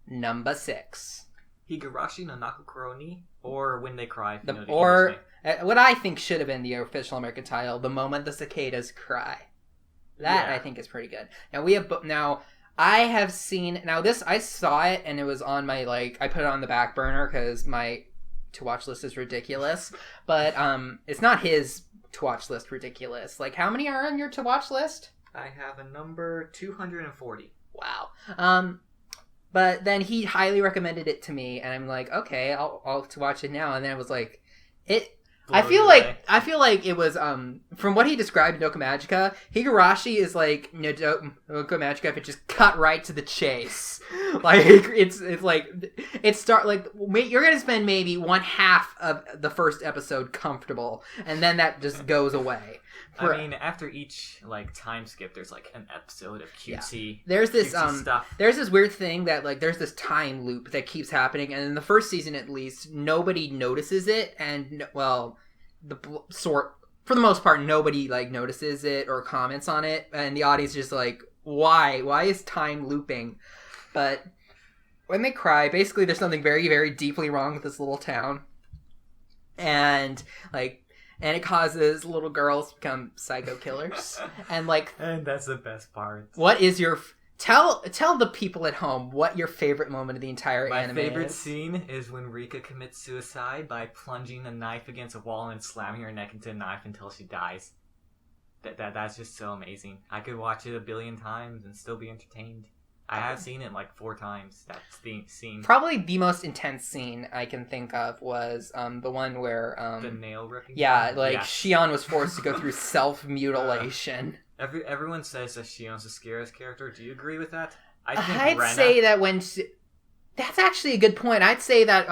Number 6. Higurashi no Nakokoro ni, or When They Cry. What I think should have been the official American title, The Moment the Cicadas Cry. That, I think, is pretty good. Now, I have seen... Now, this, I saw it, and it was on my, I put it on the back burner, because my to-watch list is ridiculous. But, it's not his to-watch list ridiculous. How many are on your to-watch list? I have a number 240. Wow. But then he highly recommended it to me, and I'm like, okay, I'll to watch it now. And then I was like, I feel like it was from what he described in Noka Magica, Higurashi is like Noka Magica if it just cut right to the chase. You're gonna spend maybe one half of the first episode comfortable, and then that just goes away. After each time skip, there's an episode of cutesy. There's this stuff. There's this weird thing that there's this time loop that keeps happening, and in the first season at least, nobody notices it, and for the most part, nobody notices it or comments on it, and the audience is just why is time looping? But When They Cry, basically, there's something very, very deeply wrong with this little town, and it causes little girls to become psycho killers. And that's the best part. What is your... Tell the people at home what your favorite moment of the entire anime is. My favorite scene is when Rika commits suicide by plunging a knife against a wall and slamming her neck into a knife until she dies. That's just so amazing. I could watch it 1 billion times and still be entertained. I have seen it 4 times. That's the scene. Probably the most intense scene I can think of was the one where... the nail ripping? Yeah, Shion was forced to go through self-mutilation. Everyone says that Shion's the scariest character. Do you agree with that? I'd say that when... That's actually a good point. I'd say that,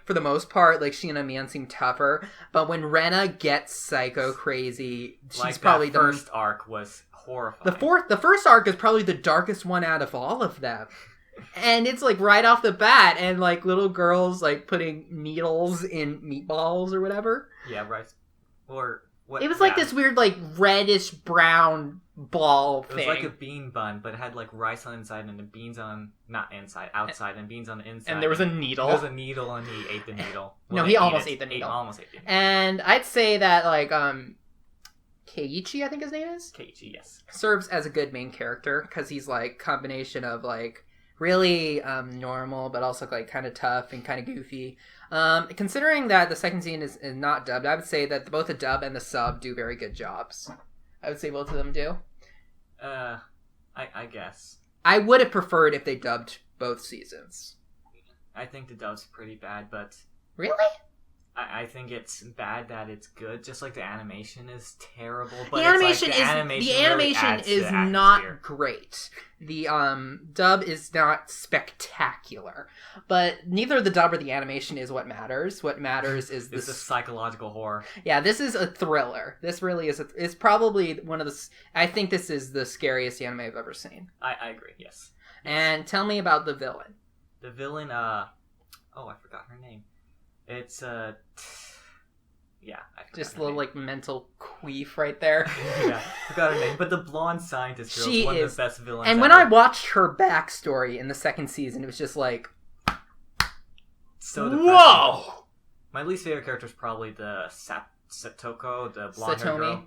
for the most part, Shion and Mion seem tougher. But when Rena gets psycho crazy, she's probably the first arc was... horrifying. The first arc is probably the darkest one out of all of them. And it's right off the bat, and little girls putting needles in meatballs or whatever. Yeah, right. Or what? It was this weird reddish brown ball thing. It was like a bean bun, but it had rice on the inside and the beans on outside and beans on the inside. And there was a needle. There was a needle, and he ate the needle. No, he almost ate the needle. Almost ate the needle. And I'd say that Keiichi, I think his name is? Keiichi, yes. Serves as a good main character, because he's combination of really normal, but also kind of tough and kind of goofy. Considering that the second scene is not dubbed, I would say that both the dub and the sub do very good jobs. I would say both of them do. I guess. I would have preferred if they dubbed both seasons. I think the dub's pretty bad, but... Really? I think it's bad that it's good. Just the animation is terrible. But the animation is not great. The dub is not spectacular. But neither the dub or the animation is what matters. What matters is this is psychological horror. Yeah, this is a thriller. This really is. It's probably one of the. I think this is the scariest anime I've ever seen. I agree. Yes. And tell me about the villain. The villain. I forgot her name. It's I just a little mental queef right there. Yeah, I forgot her name. But the blonde scientist girl is one of the best villains. And when I watched her backstory in the second season, it was just so depressing. Whoa! My least favorite character is probably the Satoko, the blonde girl.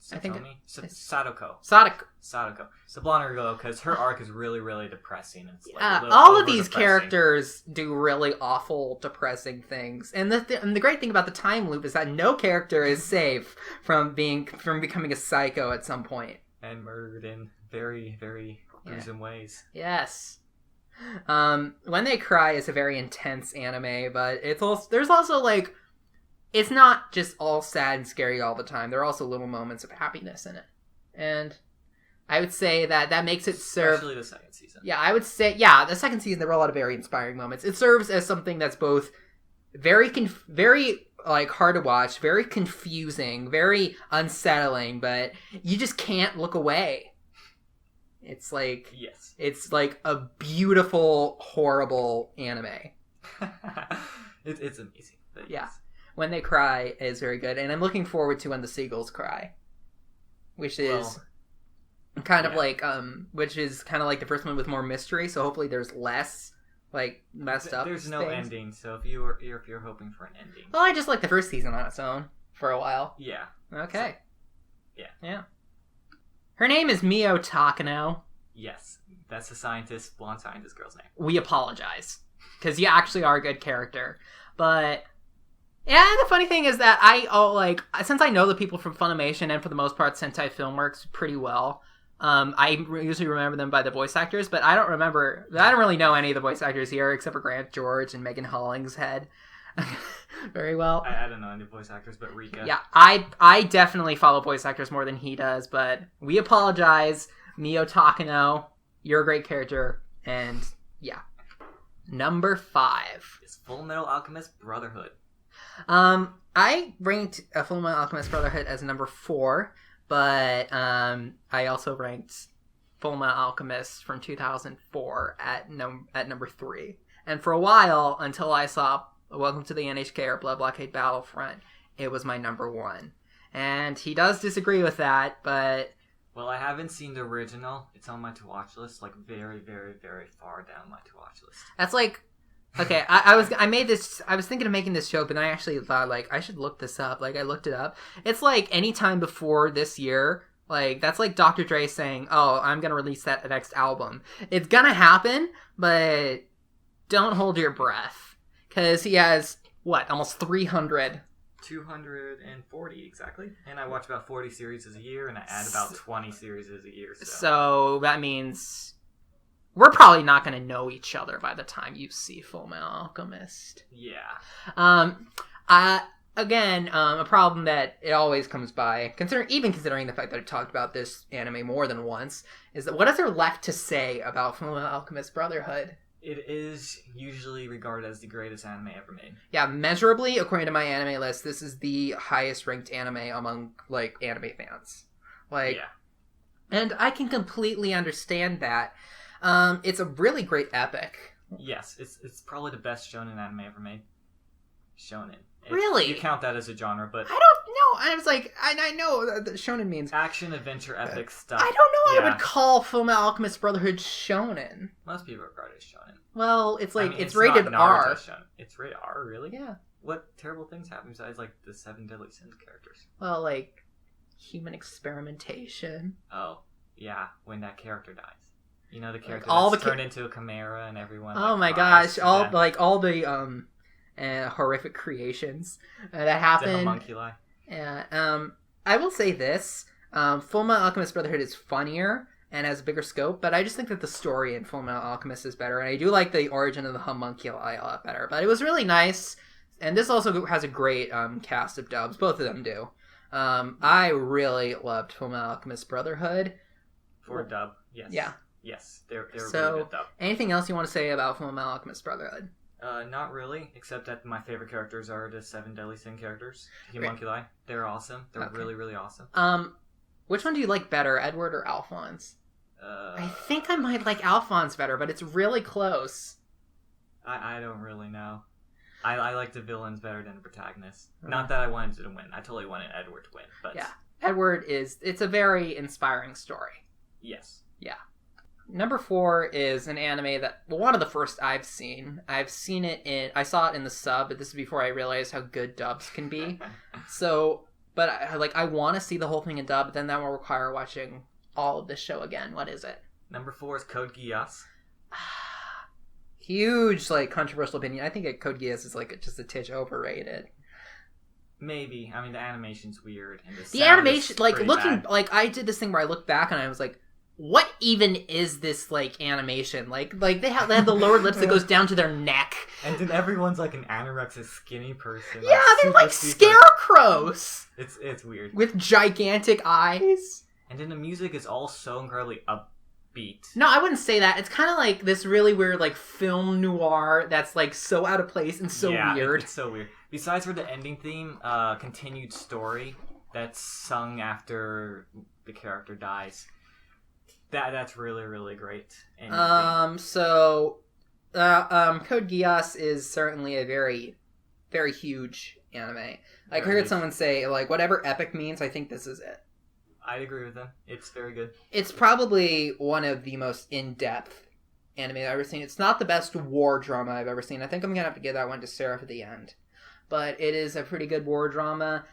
Sadako. The blonde girl, because her arc is really, really depressing. It's all of these characters do really awful, depressing things, and the great thing about the time loop is that no character is safe from becoming a psycho at some point and murdered in very, very gruesome ways. Yes. When They Cry is a very intense anime, but there's also it's not just all sad and scary all the time. There are also little moments of happiness in it. And I would say that makes it serve... Especially the second season. Yeah, I would say... Yeah, the second season, there were a lot of very inspiring moments. It serves as something that's both very hard to watch, very confusing, very unsettling, but you just can't look away. It's Yes. It's a beautiful, horrible anime. It's amazing. But yeah. When They Cry is very good, and I'm looking forward to When the Seagulls Cry, which is kind of like which is kind of like the first one with more mystery. So hopefully there's less like messed up. There's no things. ending, so if you're hoping for an ending. Well, I just like the first season on its own for a while. Yeah. Okay. So, yeah. Her name is Mio Takano. Yes, that's the blonde scientist girl's name. We apologize because you actually are a good character, but yeah. The funny thing is that since I know the people from Funimation and for the most part Sentai Filmworks pretty well. I usually remember them by the voice actors, but I don't really know any of the voice actors here except for Grant George and Megan Hollingshead very well. I don't know any voice actors, but Rika. Yeah, I definitely follow voice actors more than he does, but we apologize. Mio Takano, you're a great character, and yeah. Number 5 is Fullmetal Alchemist Brotherhood. I ranked Fullmetal Alchemist Brotherhood as number 4. But I also ranked Fullmetal Alchemist from 2004 at number 3. And for a while, until I saw Welcome to the NHK or Blood Blockade Battlefront, it was my number 1. And he does disagree with that, but... Well, I haven't seen the original. It's on my to-watch list, like very, very, very far down my to-watch list. That's like... Okay, I was thinking of making this joke, but then I actually thought, like, I should look this up. Like, I looked it up. It's like any time before this year, like, that's like Dr. Dre saying, oh, I'm going to release that next album. It's going to happen, but don't hold your breath. Because he has, almost 300. 240, exactly. And I watch about 40 series a year, and I add about 20 series a year. So that means... We're probably not going to know each other by the time you see Fullmetal Alchemist. Yeah. A problem that it always comes by, considering the fact that I talked about this anime more than once, is that what is there left to say about Fullmetal Alchemist Brotherhood? It is usually regarded as the greatest anime ever made. Yeah, measurably, according to my anime list, this is the highest ranked anime among, like, anime fans. Like, yeah. And I can completely understand that. It's a really great epic. Yes, it's probably the best shonen anime ever made. Shonen. Really? You count that as a genre, but... I don't know. I was like, I know that shonen means... Action, adventure, epic stuff. I don't know I would call Fullmetal Alchemist Brotherhood shonen. Most people regard it as shonen. Well, it's like, it's rated R. Shonen. It's rated R, really? Yeah. What terrible things happen besides, like, the 7 Deadly Sins characters? Well, like, human experimentation. Oh, yeah, when that character dies. You know, the character like, turned into a chimera and everyone... Oh my gosh, all the horrific creations that happen. The homunculi. Yeah, I will say this, Fullmetal Alchemist Brotherhood is funnier and has a bigger scope, but I just think that the story in Fullmetal Alchemist is better, and I do like the origin of the homunculi a lot better, but it was really nice, and this also has a great cast of dubs, both of them do. I really loved Fullmetal Alchemist Brotherhood. For dub, yes. Yeah. Yes, they're so, really good dub. Anything else you want to say about Fullmetal Alchemist Brotherhood? Not really, except that my favorite characters are the 7 Deadly Sin characters. Homunculi. They're awesome. They're really, really awesome. Which one do you like better, Edward or Alphonse? I think I might like Alphonse better, but it's really close. I don't really know. I like the villains better than the protagonists. Not that I wanted to win. I totally wanted Edward to win, but... Yeah, Edward it's a very inspiring story. Yes. Yeah. Number 4 is an anime that, one of the first I've seen. I saw it in the sub, but this is before I realized how good dubs can be. So, but I want to see the whole thing in dub, but then that will require watching all of this show again. What is it? Number 4 is Code Geass. Huge, controversial opinion. I think Code Geass is, just a titch overrated. Maybe. I mean, the animation's weird. And the animation, looking, bad. I did this thing where I looked back and I was like, what even is this animation? They have the lower lips that goes down to their neck, and then everyone's like an anorexic skinny person. Yeah, they're like scarecrows. It's weird with gigantic eyes. And then the music is all so incredibly upbeat. No, I wouldn't say that. It's kind of like this really weird film noir that's so out of place and so weird. It's so weird. Besides for the ending theme, continued story that's sung after the character dies. That's really, really great. Code Geass is certainly a very, very huge anime. I heard someone say, whatever epic means, I think this is it. I'd agree with him. It's very good. It's probably one of the most in-depth anime I've ever seen. It's not the best war drama I've ever seen. I think I'm going to have to give that one to Sarah for the end. But it is a pretty good war drama.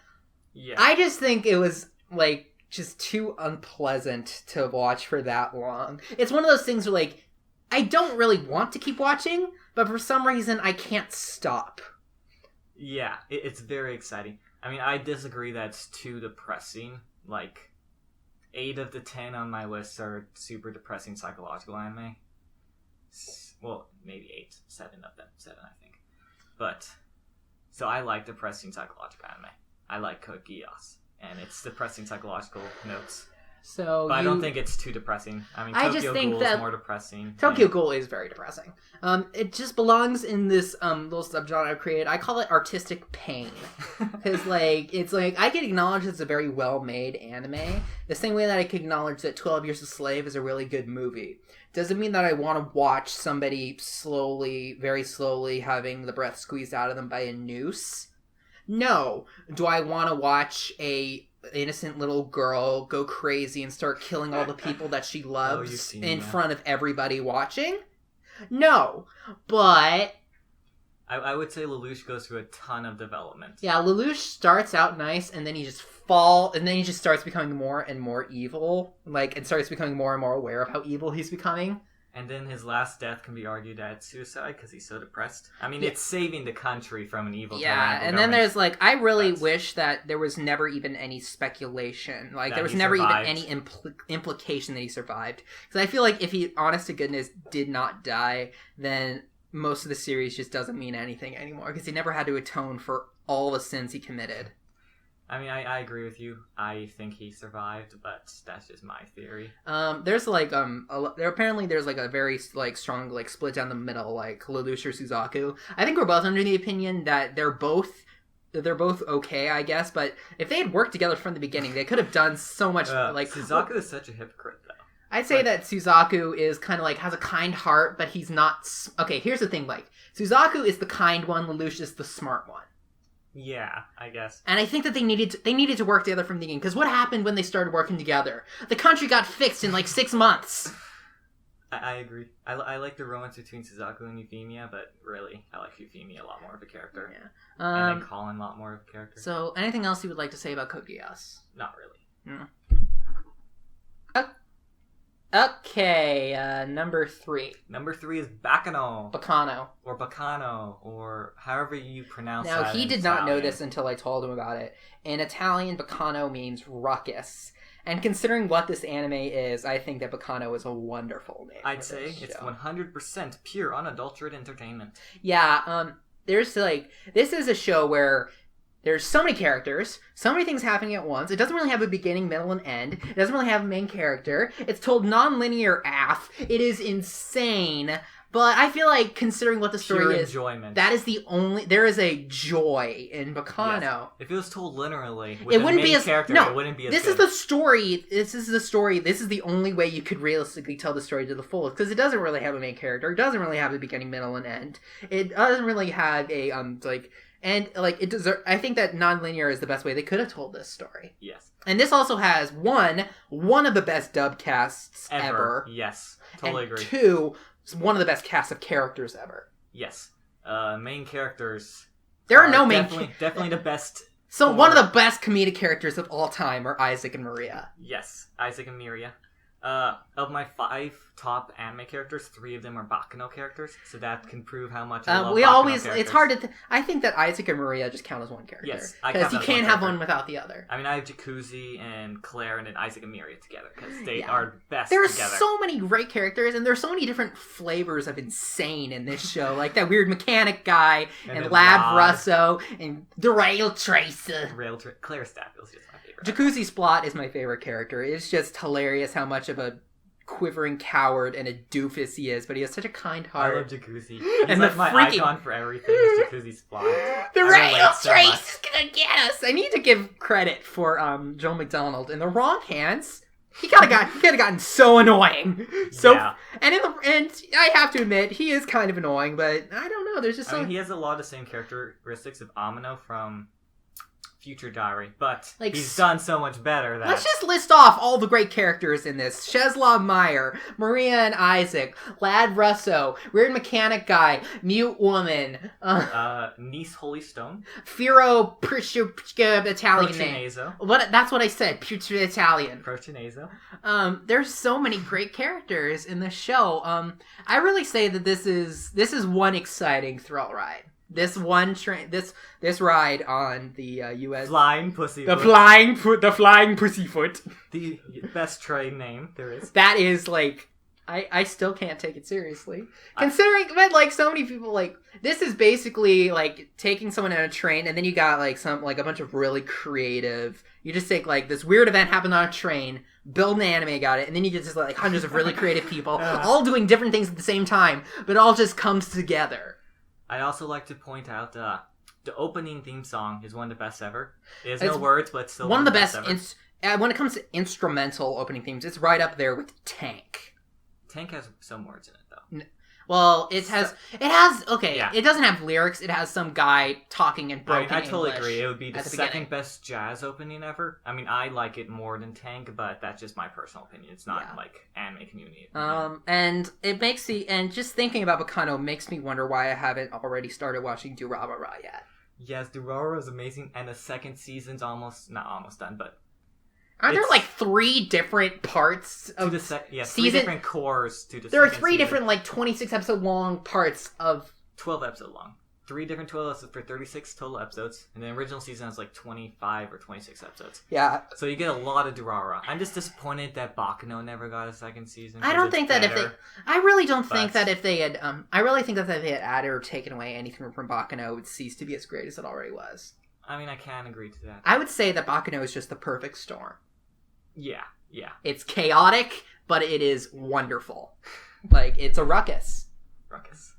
Yeah. I just think it was, like, just too unpleasant to watch for that long. It's one of those things where, like, I don't really want to keep watching, but for some reason I can't stop. Yeah, it's very exciting. I mean, I disagree that it's too depressing. Like, 8 of the 10 on my list are super depressing psychological anime. Well, maybe 8. 7 of them. 7, I think. But, so I like depressing psychological anime. I like Code Geass. And it's depressing psychological notes. But I don't think it's too depressing. I mean, I Tokyo just think Ghoul that is more depressing. Tokyo Ghoul is very depressing. It just belongs in this little subgenre I've created. I call it artistic pain. Because, like, it's like, I can acknowledge it's a very well-made anime, the same way that I can acknowledge that 12 Years a Slave is a really good movie. Doesn't mean that I want to watch somebody slowly, very slowly, having the breath squeezed out of them by a noose. No. Do I want to watch a innocent little girl go crazy and start killing all the people that she loves in front of everybody watching? No. But I would say Lelouch goes through a ton of development. Yeah, Lelouch starts out nice, and then he just starts becoming more and more evil, and starts becoming more and more aware of how evil he's becoming. And then his last death can be argued at suicide because he's so depressed. I mean, it's saving the country from an evil tyrannical and then there's, I really wish that there was never even any speculation. There was never even any implication that he survived. Because I feel like if he, honest to goodness, did not die, then most of the series just doesn't mean anything anymore. Because he never had to atone for all the sins he committed. I mean, I agree with you. I think he survived, but that's just my theory. There's apparently there's a very strong split down the middle, Lelouch or Suzaku. I think we're both under the opinion that they're both okay, I guess. But if they had worked together from the beginning, they could have done so much. Suzaku is such a hypocrite, though. I'd say that Suzaku is kind of has a kind heart, but he's not. Okay, here's the thing: Suzaku is the kind one, Lelouch is the smart one. Yeah, I guess. And I think that they needed to work together from the beginning. Because what happened when they started working together? The country got fixed in 6 months. I agree. I like the romance between Suzaku and Euphemia, but really, I like Euphemia a lot more of a character. Yeah. And then Colin a lot more of a character. So, anything else you would like to say about Code Geass? Not really. Mm. Okay, number 3. Number 3 is Baccano. Baccano. Or Baccano, or however you pronounce that. Now, he did not know this until I told him about it. In Italian, Baccano means ruckus. And considering what this anime is, I think that Baccano is a wonderful name. I'd say it's 100% pure, unadulterated entertainment. Yeah, there's this is a show where there's so many characters, so many things happening at once. It doesn't really have a beginning, middle, and end. It doesn't really have a main character. It's told non-linear AF. It is insane. But I feel like, considering what the story is, enjoyment. That is there is a joy in Baccano. Yes. If it was told linearly, with it wouldn't be as character, it wouldn't be as this good. is the story. This is the story. This is the only way you could realistically tell the story to the fullest, because it doesn't really have a main character. It doesn't really have a beginning, middle, and end. It doesn't really have a And, I think that non-linear is the best way they could have told this story. Yes. And this also has, one of the best dub casts ever. Yes. Totally agree. 2, one of the best casts of characters ever. Yes. Main characters. There are no main definitely the best. So one of the best comedic characters of all time are Isaac and Maria. Yes. Isaac and Maria. Of my 5 top anime characters, 3 of them are Baccano characters, so that can prove how much I love Baccano characters. It's hard to... I think that Isaac and Maria just count as one character. Yes, because you can't have one without the other. I mean, I have Jacuzzi and Claire and then Isaac and Maria together, because they are best together. There are so many great characters, and there's so many different flavors of insane in this show, like that weird mechanic guy, and Lab Russo, and the Rail Tracer. Claire Staffield's just my favorite. Jacuzzi Splot is my favorite character. It's just hilarious how much of a quivering coward and a doofus he is, but he has such a kind heart. I love Jacuzzi. He's my icon for everything is Jacuzzi Splot. The Rail Trace is gonna get us! I need to give credit for Joe McDonald. In the wrong hands, he could have gotten so annoying. And I have to admit, he is kind of annoying, but I don't know, there's just he has a lot of the same characteristics of Amino from future diary, but Like, he's done so much better that... Let's just list off all the great characters in this. Cheslaw Meyer, Maria and Isaac, Lad Russo, Weird Mechanic Guy, Mute Woman, Niece Holy Stone, Firo Italian name. Protonazo. That's what I said, Putrid Italian. Protonazo. There's so many great characters in this show. I really say that this is one exciting thrill ride. This one train, this ride on the U.S. Flying Pussyfoot. The flying Pussyfoot. The best train name there is. That is like, I still can't take it seriously. Considering that like so many people like, this is basically like taking someone on a train and then you got like a bunch of really creative, you just take like this weird event happened on a train, build an anime, got it, and then you get just like hundreds of really creative people all doing different things at the same time, but it all just comes together. I'd also like to point out the opening theme song is one of the best ever. There's no words, but it's still one of the best ever. When it comes to instrumental opening themes, it's right up there with Tank. Tank has some words in it, though. Well, it has, okay, yeah. It doesn't have lyrics, it has some guy talking in broken English. I totally agree. It would be the second best jazz opening ever. I mean, I like it more than Tank, but that's just my personal opinion. It's not, like, anime community. And it makes and just thinking about Baccano makes me wonder why I haven't already started watching Durarara yet. Yes, Durarara is amazing, and the second season's not almost done, but... Aren't there like 3 different parts of the season? 3 different cores to the There are 3 different like 26 episode long parts of 12 episode long. 3 different 12 episodes for 36 total episodes, and the original season has like 25 or 26 episodes. Yeah. So you get a lot of Durarara. I'm just disappointed that Baccano never got a second season. I don't think that I really think that if they had added or taken away anything from Baccano, it would cease to be as great as it already was. I mean, I can agree to that. I would say that Baccano is just the perfect storm. Yeah. It's chaotic, but it is wonderful. Like, it's a ruckus. Ruckus.